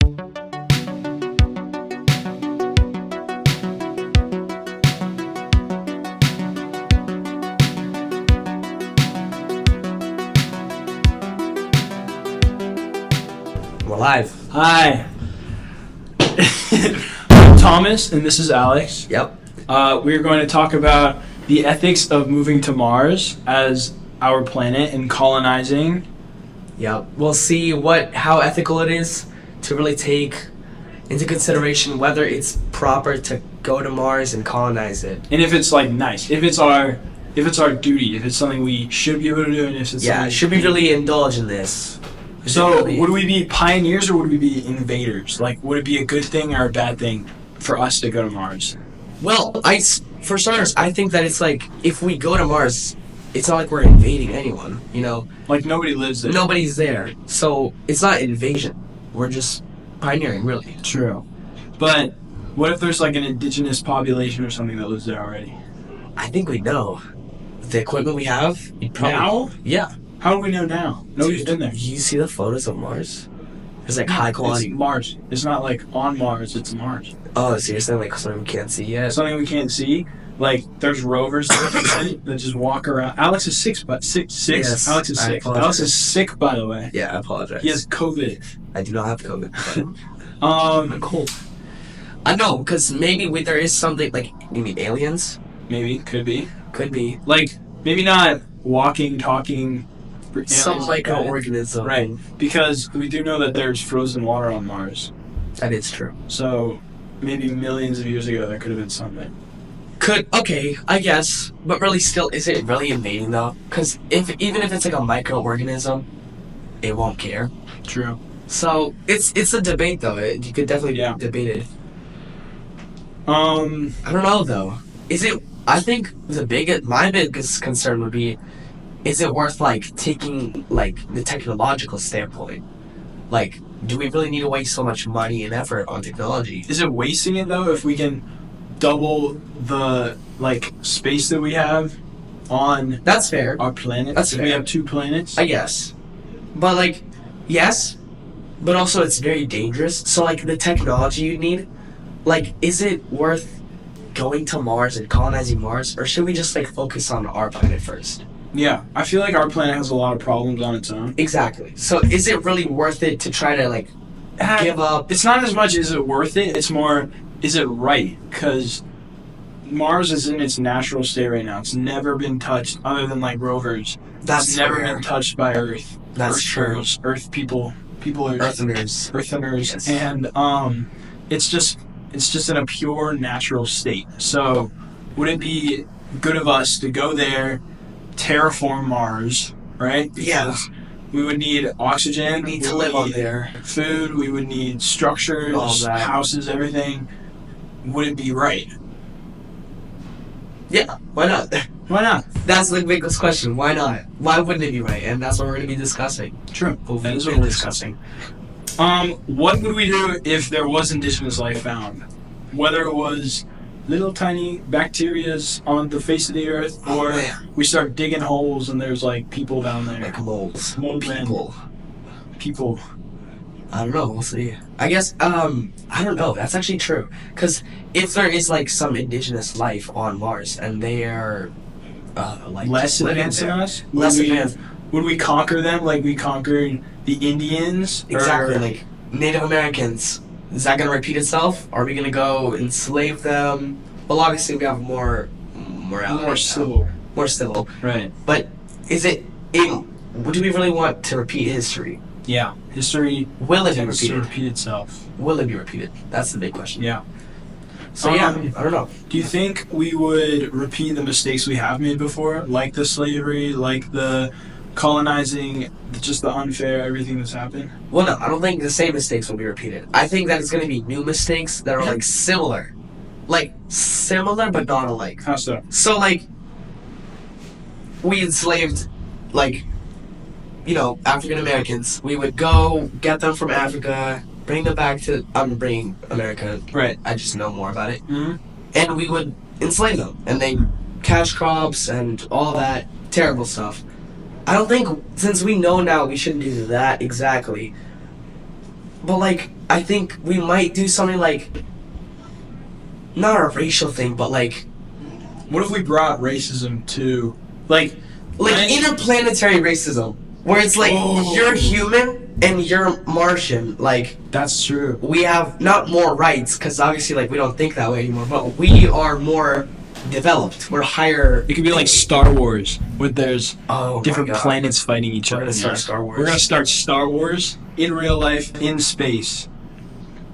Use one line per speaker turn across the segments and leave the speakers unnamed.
We're live.
Hi. I'm Thomas, and this is Alex.
Yep.
We're going to talk about the ethics of moving to Mars as our planet and colonizing.
Yep. We'll see how ethical it is to really take into consideration whether it's proper to go to Mars and colonize it.
And if it's like nice, if it's our duty, if it's something we should be able to do, and if it's something
should we really indulge in this?
So, would we be pioneers or would we be invaders? Like, would it be a good thing or a bad thing for us to go to Mars?
Well, for starters, I think that it's like, if we go to Mars, it's not like we're invading anyone, you know?
Like, nobody lives there.
Nobody's there. So, it's not invasion. We're just pioneering, really.
True. But what if there's like an indigenous population or something that lives there already?
I think we know. With the equipment we have, you'd probably...
Now?
Yeah.
How do we know now? Nobody's been there.
You see the photos of Mars? It's like high quality.
It's Mars. It's not like on Mars, it's Mars.
Oh, so you're saying like something we can't see yet?
Something we can't see? Like, there's rovers that just walk around. Alex is sick.
Yes,
Alex is sick. Alex is sick, by the way.
Yeah, I apologize.
He has COVID.
I do not have COVID, but
I'm
cold. I know, because maybe there is something, like, you mean aliens?
Maybe, could be.
Could be.
Like, maybe not walking, talking...
Some microorganism.
Right, because we do know that there's frozen water on Mars.
That is true.
So, maybe millions of years ago there could have been something.
Okay, I guess. But really still, is it really invading though? Because even if it's like a microorganism, it won't care.
True.
So, it's a debate though. You could definitely debate it. I don't know though. I think my biggest concern would be, is it worth, like, taking, like, the technological standpoint? Like, do we really need to waste so much money and effort on technology?
Is it wasting it, though, if we can double the, like, space that we have on...
That's fair.
Our planet?
That's fair.
We have 2 planets?
I guess. But, like, yes, but also it's very dangerous. So, like, the technology you need, like, is it worth going to Mars and colonizing Mars? Or should we just, like, focus on our planet first?
Yeah, I feel like our planet has a lot of problems on its own.
Exactly. So is it really worth it to try to, like, give up?
It's not as much is it worth it, it's more, is it right? Because Mars is in its natural state right now. It's never been touched, other than, like, rovers. It's never been touched by Earth.
That's true.
Earth people are...
Eartheners.
Eartheners.
Yes.
And, it's just in a pure natural state. So, would it be good of us to go there, terraform Mars, right? Because we would need oxygen.
We need to live on there.
Food. We would need structures, houses, everything. Would it be right?
Yeah, why not?
Why not?
That's the biggest question. Why not? Why wouldn't it be right? And that's what we're going to be discussing.
True. That is what we're discussing. What would we do if there was indigenous life found? Whether it was little tiny bacterias on the face of the earth, or we start digging holes and there's like people down there.
Like moles.
People.
I don't know, we'll see. I guess, I don't know, that's actually true. Because if there is like some indigenous life on Mars and they are, like...
Less advanced than us?
Less advanced.
Would we conquer them like we conquered the Indians?
Exactly, like Native Americans. Is that going to repeat itself? Are we going to go enslave them? Well, obviously we have more morality. More civil.
Right.
But do we really want to repeat history?
Yeah. History
will it
tends to repeat itself.
Will it be repeated? That's the big question.
Yeah.
So I don't know.
Do you think we would repeat the mistakes we have made before? Like the slavery, like the colonizing, just the unfair, everything that's happened?
Well, no, I don't think the same mistakes will be repeated. I think that it's going to be new mistakes that are, like, similar. Like, similar, but not alike.
How so?
So, like, we enslaved, like, African Americans. We would go get them from Africa, bring them back to... I'm bringing America.
Right.
I just know more about it.
Mm-hmm.
And we would enslave them. And they cash crops and all that terrible stuff. I don't think, since we know now we shouldn't do that exactly, but like I think we might do something like not a racial thing, but like
What if we brought racism to like
interplanetary racism, where it's like
Oh.
you're human and you're Martian. Like
That's true.
we have not more rights because obviously like we don't think that way anymore, but we are more developed. We're higher.
It could be like Star Wars, where there's
Oh,
different
my God.
planets fighting each
We're
other.
gonna start Star Wars.
We're gonna start Star Wars in real life, in space.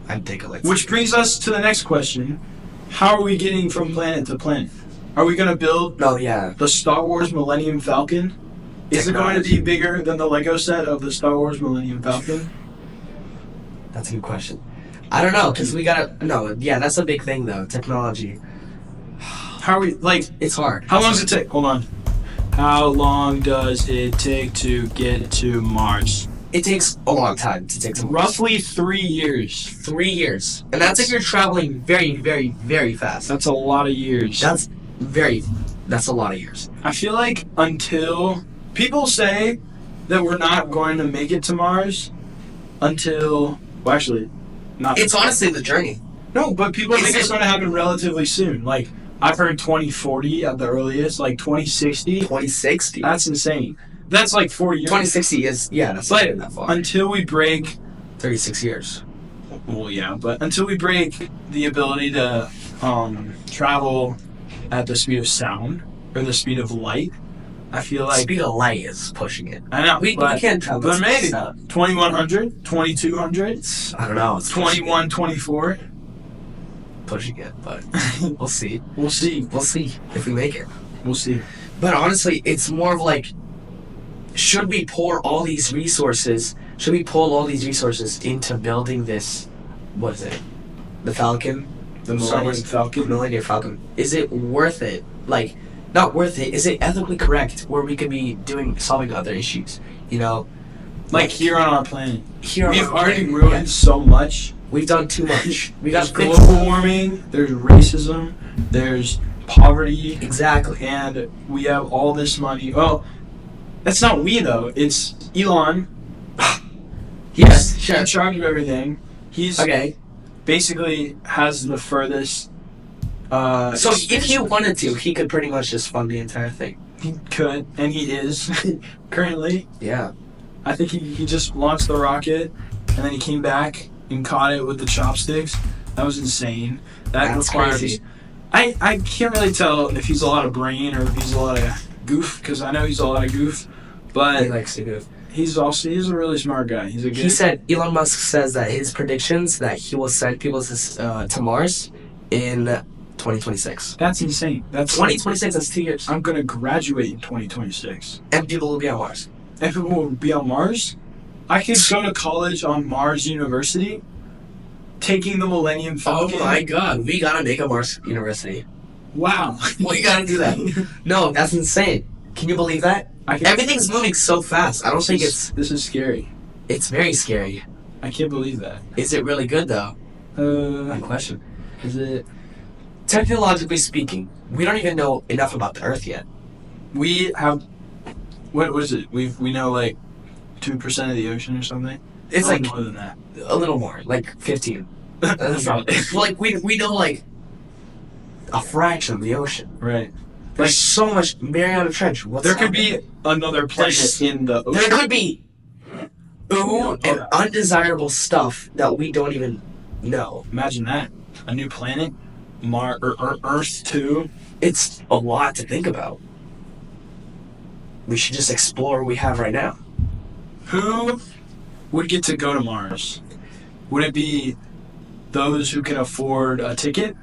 I'd take a like.
Which brings us to the next question: how are we getting from planet to planet? Are we gonna build
No, yeah.
the Star Wars Millennium Falcon? Is it going to be bigger than the Lego set of the Star Wars Millennium Falcon?
That's a good question. I don't know because we gotta. No, yeah, that's a big thing though. Technology.
How are we like?
It's hard.
How long does it take? Hold on. How long does it take to get to Mars?
It takes a long time to take to Mars.
Roughly 3 years.
3 years, and that's if you're traveling very, very, very fast.
That's a lot of years.
That's a lot of years.
I feel like until people say that we're not going to make it to Mars until, well, actually, not.
It's honestly the journey.
No, but people think
Is
it's
it-
going to happen relatively soon. Like I've heard 2040 at the earliest, like 2060.
2060.
That's insane. That's like 4 years.
2060 is that's not even that far.
Until we break,
36 years.
well, yeah, but until we break the ability to travel at the speed of sound or the speed of light, I feel like
Speed of light is pushing it.
I know
We
but,
can't travel.
But maybe
sound.
2100, 2200,
I don't know. It's
21, 24.
pushing it, but we'll see.
We'll see.
We'll see if we make it.
We'll see.
But honestly, it's more of like, should we pour all these resources? Should we pull all these resources into building this? What is it? The Falcon,
The Millennium Falcon.
Millennium Falcon. Is it worth it? Like, not worth it. Is it ethically correct where we could be solving other issues? You know,
Like here on our planet.
here
We've
on-
already ruined so much.
We've done too much. We got
There's global warming, there's racism, there's poverty,
exactly.
and we have all this money. Well, that's not we though. It's Elon.
Yes,
He's
sure.
in charge of everything. He's
Okay.
basically has the furthest.
So if he wanted to, he could pretty much just fund the entire thing.
He could, and he is currently.
Yeah.
I think he just launched the rocket, and then he came back and caught it with the chopsticks. That was insane. That
That's
requires.
crazy.
I can't really tell if he's a lot of brain or if he's a lot of goof, because I know he's a lot of goof,
He
but
likes to go.
he's a really smart guy. He's a good.
He said Elon Musk says that his predictions that he will send people to Mars in 2026.
That's insane. That's
2026. That's 2 years,
I'm gonna graduate in 2026,
and people will be on Mars.
and people will be on Mars. I could go to college on Mars University, taking the Millennium Falcon.
God, we gotta make a Mars University.
Wow.
We gotta do that. No, that's insane. Can you believe that?
I can,
Everything's moving so fast. I don't think
this is scary.
it's very scary.
I can't believe that.
Is it really good though? Good question.
Is it?
Technologically speaking, we don't even know enough about the Earth yet.
We have. What was it? We know like 2% of the ocean or something.
It's
Oh,
like
more than that.
a little more, like 15. That's not, like we know like a fraction of the ocean.
Right.
There's so much Mariana Trench. What's
There could
happening?
be another planet
There's-
in the
There
ocean.
could be and undesirable stuff that we don't even know.
Imagine that. A new planet, or Earth 2.
It's a lot to think about. We should just explore what we have right now.
Who would get to go to Mars? Would it be those who can afford a ticket?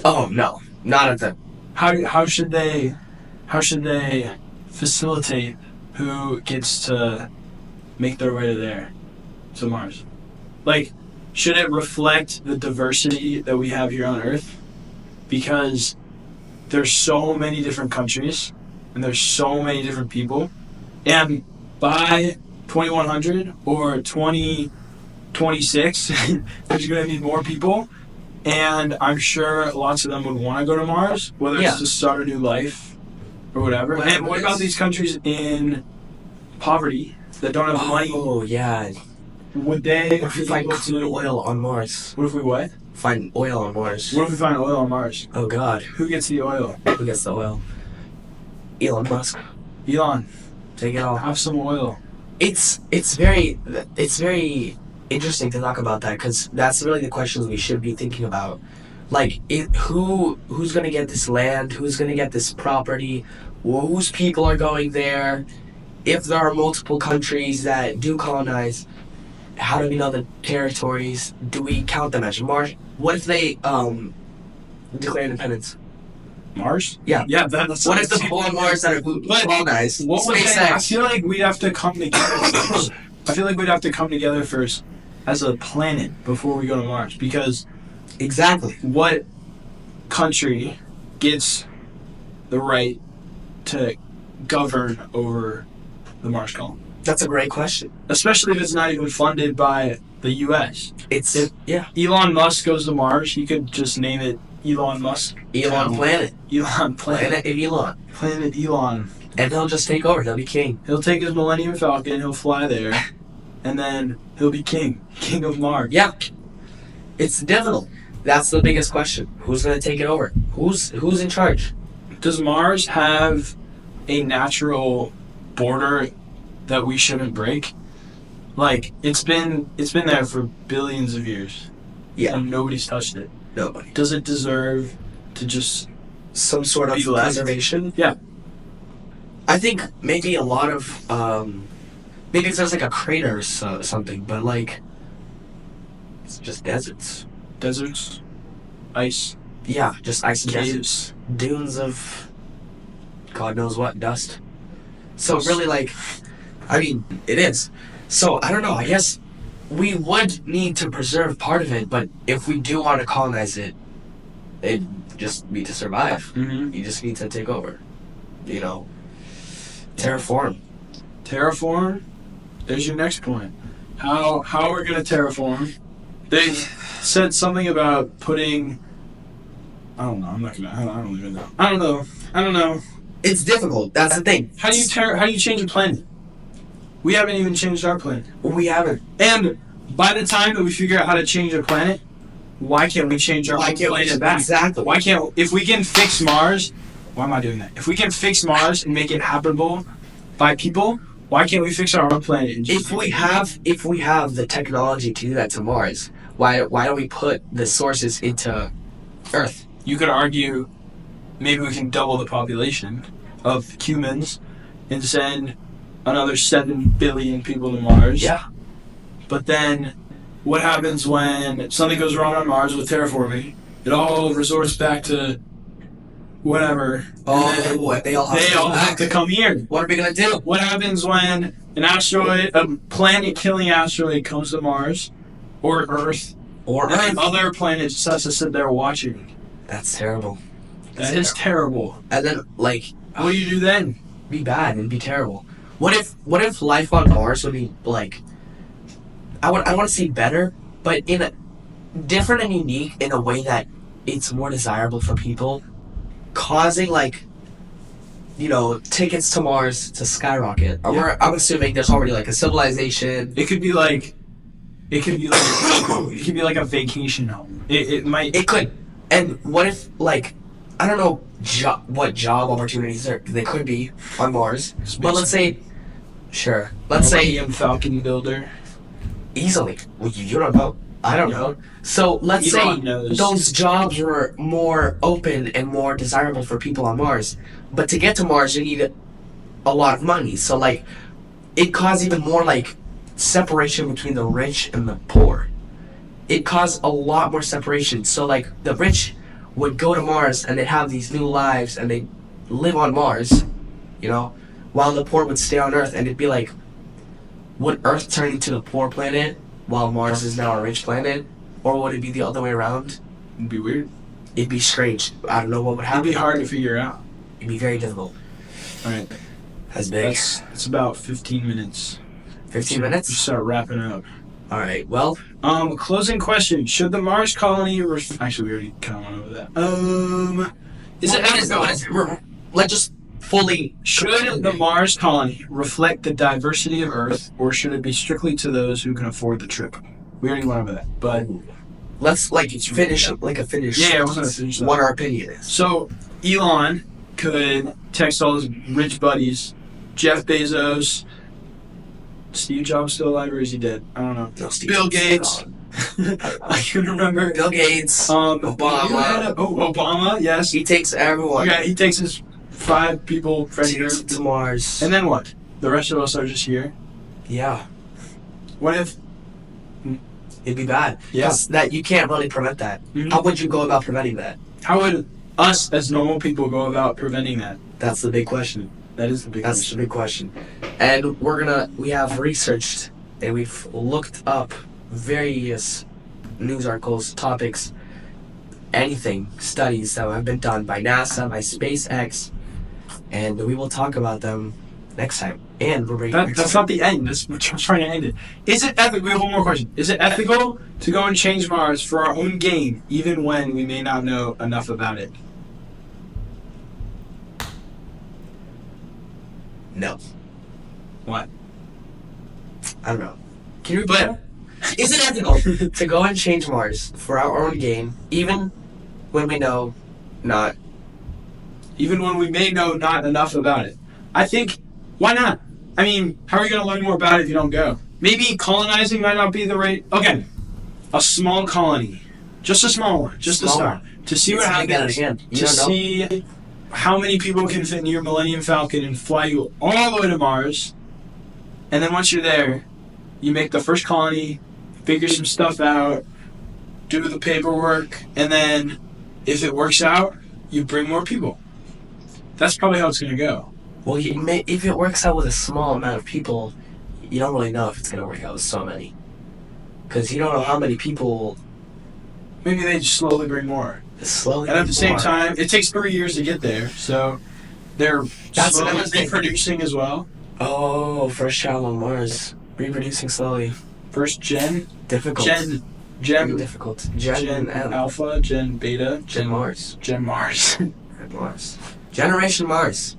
Oh no, not at the.
How should they facilitate who gets to make their way to Mars? Like, should it reflect the diversity that we have here on Earth? Because there's so many different countries and there's so many different people, and by 2100 or 2026 there's going to be more people, and I'm sure lots of them would want to go to Mars, whether
Yeah.
it's to start a new life or whatever.
Whatever
And what
it
about
is.
these countries in poverty that don't have money?
Oh yeah.
would they
What if we find crude oil on Mars?
What if we what?
Find oil on Mars.
What if we find oil on Mars?
Oh God,
Who gets the oil?
who gets the oil? Elon Musk.
Elon,
Take it all.
have some oil.
It's very interesting to talk about that, because that's really the questions we should be thinking about. Like, who's gonna get this land? Who's gonna get this property? Whose people are going there? If there are multiple countries that do colonize, how do we know the territories? Do we count them as Mars? What if they declare independence?
Mars?
Yeah.
Yeah, that's
What if the people on Mars that are colonized?
What would they, I
SpaceX.
feel like we'd have to come together first. I feel like we'd have to come together first as a planet before we go to Mars. Because
Exactly.
what country gets the right to govern over the Mars colony?
That's a great question.
Especially if it's not even funded by the U.S.
It's
If-
yeah,
Elon Musk goes to Mars, he could just name it Elon Musk.
Elon Planet,
Elon Planet.
Planet of Elon,
Planet Elon.
and he'll just take over. He'll be king.
He'll take his Millennium Falcon, he'll fly there, and then he'll be king. King of Mars.
Yeah, it's difficult. That's the biggest question. Who's gonna take it over? Who's in charge?
Does Mars have a natural border that we shouldn't break? Like, it's been there for billions of years.
Yeah.
And nobody's touched it.
Nobody.
Does it deserve to just
Some sort of
Be left.
preservation.
Yeah.
I think maybe a lot of maybe if there's like a crater or something, but like it's just deserts.
deserts, ice,
Yeah, just ice and deserts.
caves?
Dunes of God knows what, dust. So really, like, I mean, it is. So I don't know. I guess we would need to preserve part of it, but if we do want to colonize it, it'd just be to survive.
Mm-hmm.
You just need to take over. You know, terraform.
Terraform. There's your next point. How are we gonna terraform? They said something about putting. I don't know. I'm not gonna. I don't even know. I don't know.
It's difficult. That's the thing.
How do you change a planet? We haven't even changed our planet.
We haven't.
And by the time that we figure out how to change a planet, why can't we change our own planet back?
Exactly.
Why can't, if we can fix Mars, why am I doing that? If we can fix Mars and make it habitable by people, why can't we fix our own planet? And just-
If we have the technology to do that to Mars, why don't we put the sources into Earth?
You could argue maybe we can double the population of humans and send another 7 billion people to Mars.
Yeah.
But then, what happens when something goes wrong on Mars with terraforming? It all resorts back to whatever.
Oh, what they all
have to come here.
What are we gonna do?
What happens when a planet-killing asteroid comes to Mars or Earth,
Or
and
Earth?
other planet just has to sit there watching?
That's terrible.
That is terrible.
And then, like,
What do you do then?
be bad and be terrible. What if life on Mars would be like? I want to say better, but in a different and unique in a way that it's more desirable for people, causing like, you know, tickets to Mars to skyrocket.
Yeah.
I'm assuming there's already like a civilization.
It could be like a vacation home. It might.
It could. And what if, like, I don't know what job opportunities they could be on Mars, but let's say, sure, let's say
Millennium Falcon builder.
easily. Well, you don't know. I don't know. So let's
Elon
say
knows.
those jobs were more open and more desirable for people on Mars, but to get to Mars, you need a lot of money. So like, it caused even more like separation between the rich and the poor. It caused a lot more separation. So like, the rich would go to Mars and they'd have these new lives and they'd live on Mars, you know, while the poor would stay on Earth. And it'd be like, would Earth turn into a poor planet while Mars is now a rich planet? Or would it be the other way around?
It'd be weird.
It'd be strange. I don't know what would
It'd
happen.
be hard to figure out.
It'd be very difficult.
All right.
That's big.
It's about 15 minutes.
15
We
minutes?
start wrapping up.
Alright, well,
Closing question. Should the Mars colony actually we already kind of went over that. Is it
let's just fully.
Should the Mars colony reflect the diversity of Earth, or should it be strictly to those who can afford the trip? We already went over that, but
Let's finish like a finish.
yeah, I was gonna finish that.
What our opinion is.
So Elon could text all his rich buddies, Jeff Bezos, Steve Jobs still alive or is he dead? I don't know.
No, Steve
Bill
Jobs is
Gates.
gone.
I can remember.
Bill Gates.
Obama. Obama. Yes.
He takes everyone.
Okay, he takes his 5 people friends
to Mars.
and then what? The rest of us are just here.
Yeah,
What if?
it'd be bad.
Yeah.
'Cause that you can't really prevent that.
Mhm.
How would you go about preventing that?
How would us as normal people go about preventing that?
That's the big question.
That is the big
That's
question.
the big question. And we have researched and we've looked up various news articles, topics, anything, studies that have been done by NASA, by SpaceX, and we will talk about them next time. And we're
That's not the end. We're trying to end it. Is it ethical? We have one more question. Is it ethical to go and change Mars for our own gain, even when we may not know enough about it?
No.
What?
I don't know. Can you repeat that? Is it ethical to go and change Mars for our own gain, even when we know not?
Even when we may know not enough about it. I think, why not? I mean, how are you going to learn more about it if you don't go? Maybe colonizing might not be the right... Okay, a small colony. Just a small one. Just to
Small
start. To see what
It's gonna get
happens.
it again. You
To
don't know.
see how many people can fit in your Millennium Falcon and fly you all the way to Mars. And then once you're there, you make the first colony, figure some stuff out, do the paperwork, and then if it works out, you bring more people. That's probably how it's going to go.
Well, if it works out with a small amount of people, you don't really know if it's gonna work out with so many, because you don't know how many people.
Maybe they just slowly bring more.
Slowly.
And at the same
more.
time, it takes 3 years to get there, so they're
That's
slowly
another thing.
reproducing as well.
Oh, first child on Mars, reproducing slowly.
First gen,
Difficult.
Gen,
Very difficult. Gen
Alpha, Gen Beta,
Gen Mars.
Gen Mars.
Gen Mars. Generation Mars.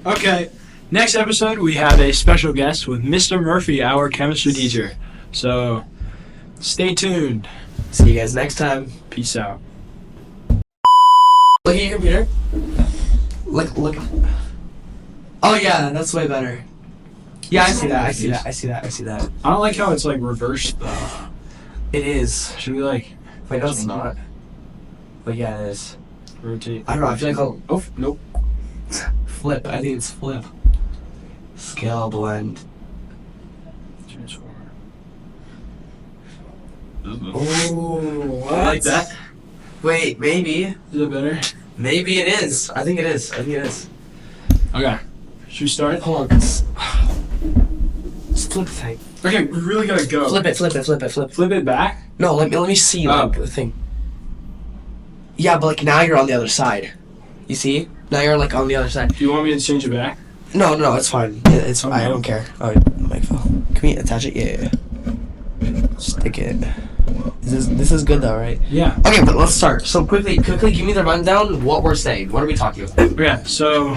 Okay, next episode we have a special guest with Mr. Murphy, our chemistry teacher. So, stay tuned.
See you guys next time.
Peace out.
Look at your computer. Look. Oh yeah, that's way better. Yeah, I see that. I see that. I see that. I see that.
I don't like how it's like reversed though.
It is.
Should we like
Wait, no, it's not. But yeah, it is.
rotate?
I don't know. I feel like I'll
Oh, nope.
flip. I think it's flip. Scale blend.
Transform.
Oh, what?
I like that.
Wait, maybe.
Is it better?
Maybe it is. I think it is. I think it is.
Okay. Should we start?
Hold on. Just flip the thing.
Okay, we really gotta go.
Flip it. Flip it. Flip it. Flip.
Flip it back.
No, let me see like the thing. Yeah, but like now you're on the other side. You see? Now you're like on the other side.
Do you want me to change it back?
No, it's fine. It's fine. I don't care. Oh, mic fell. Can we attach it? Yeah. Stick it. This is good though, right?
Yeah.
Okay, but let's start. So quickly, give me the rundown. What we're saying. What are we talking about?
Yeah. So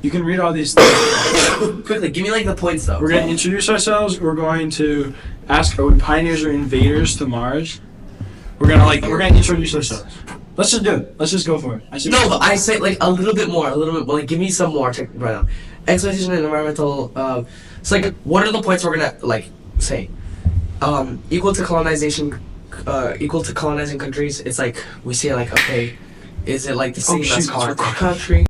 you can read all these things.
Quickly, give me like the points though.
We're gonna introduce ourselves. We're going to ask, are we pioneers or invaders to Mars? We're gonna introduce ourselves. Let's just do it. Let's just go for it.
No, but I say like a little bit more. Like give me some more right now. Exploitation and environmental. So like, what are the points we're gonna like say? Equal to colonization. Equal to colonizing countries. It's like we say like, okay, is it like the same as
shoot, it's
colonizing
recording.
country?